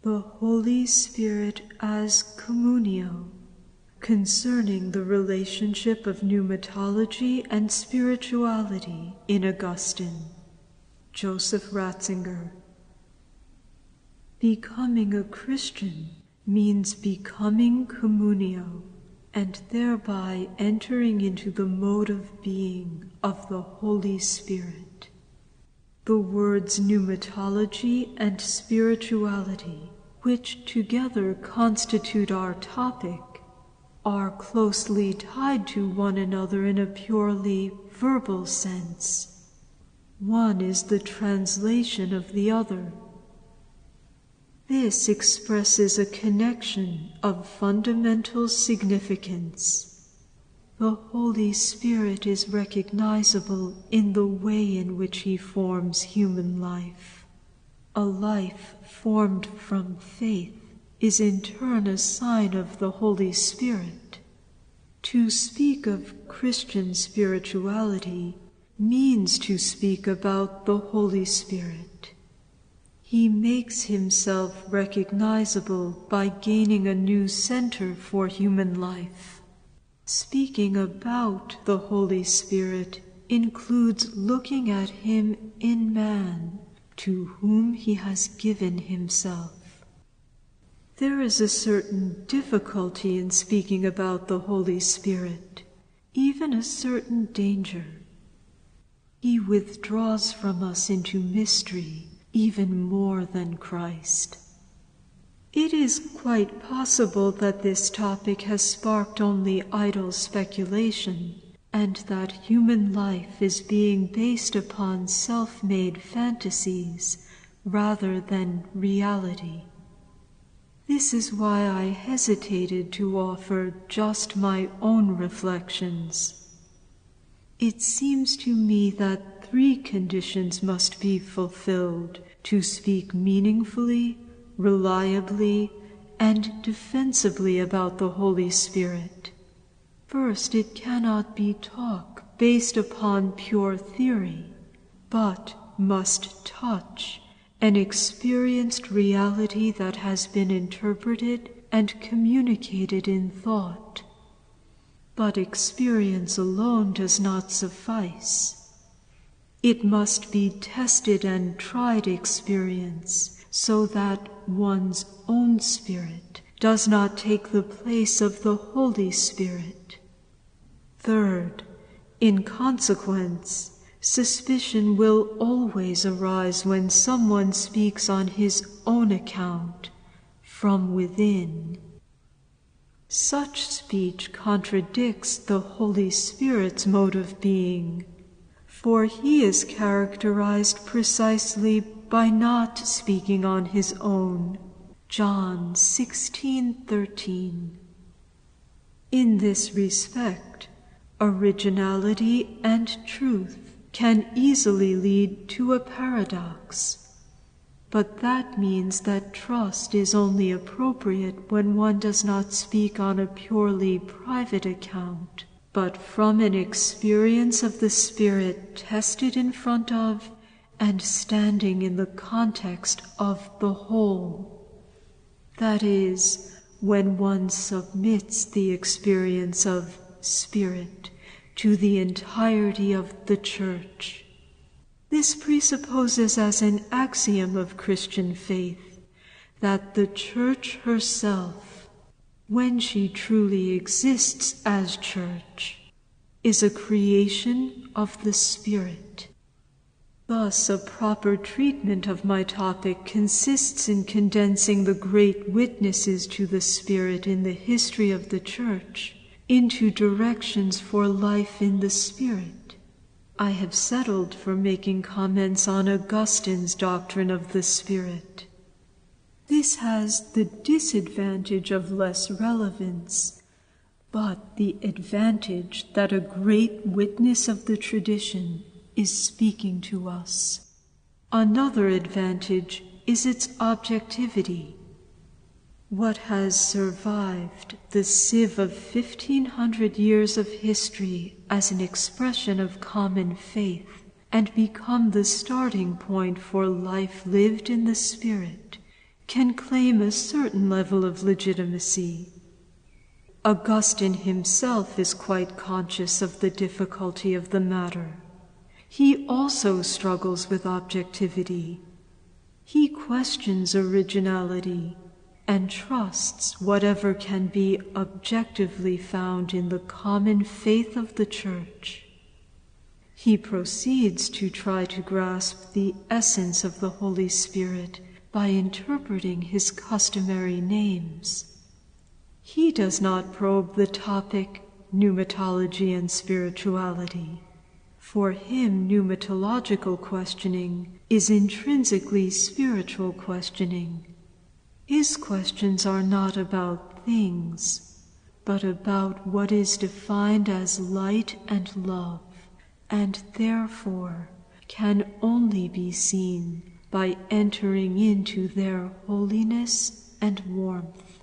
the Holy Spirit as Communio, concerning the relationship of pneumatology and spirituality in Augustine. Joseph Ratzinger. Becoming a Christian means becoming Communio, and thereby entering into the mode of being of the Holy Spirit. The words pneumatology and spirituality, which together constitute our topic, are closely tied to one another in a purely verbal sense. One is the translation of the other. This expresses a connection of fundamental significance. The Holy Spirit is recognizable in the way in which he forms human life. A life formed from faith is in turn a sign of the Holy Spirit. To speak of Christian spirituality means to speak about the Holy Spirit. He makes himself recognizable by gaining a new center for human life. Speaking about the Holy Spirit includes looking at him in man, to whom he has given himself. There is a certain difficulty in speaking about the Holy Spirit, even a certain danger. He withdraws from us into mystery even more than Christ. It is quite possible that this topic has sparked only idle speculation, and that human life is being based upon self-made fantasies rather than reality. This is why I hesitated to offer just my own reflections. It seems to me that 3 conditions must be fulfilled to speak meaningfully, reliably, and defensively about the Holy Spirit. First, it cannot be talk based upon pure theory, but must touch an experienced reality that has been interpreted and communicated in thought. But experience alone does not suffice. It must be tested and tried experience, so that one's own spirit does not take the place of the Holy Spirit. Third, in consequence, suspicion will always arise when someone speaks on his own account, from within. Such speech contradicts the Holy Spirit's mode of being, for he is characterized precisely by not speaking on his own. John 16:13. In this respect, originality and truth can easily lead to a paradox. But that means that trust is only appropriate when one does not speak on a purely private account, but from an experience of the Spirit tested in front of and standing in the context of the whole. That is, when one submits the experience of Spirit to the entirety of the Church. This presupposes as an axiom of Christian faith that the Church herself, when she truly exists as Church, is a creation of the Spirit. Thus, a proper treatment of my topic consists in condensing the great witnesses to the Spirit in the history of the Church into directions for life in the Spirit. I have settled for making comments on Augustine's doctrine of the Spirit. This has the disadvantage of less relevance, but the advantage that a great witness of the tradition is speaking to us. Another advantage is its objectivity. What has survived the sieve of 1,500 years of history as an expression of common faith and become the starting point for life lived in the Spirit can claim a certain level of legitimacy. Augustine himself is quite conscious of the difficulty of the matter. He also struggles with objectivity. He questions originality and trusts whatever can be objectively found in the common faith of the Church. He proceeds to try to grasp the essence of the Holy Spirit by interpreting his customary names. He does not probe the topic pneumatology and spirituality. For him, pneumatological questioning is intrinsically spiritual questioning. His questions are not about things, but about what is defined as light and love, and therefore can only be seen by entering into their holiness and warmth.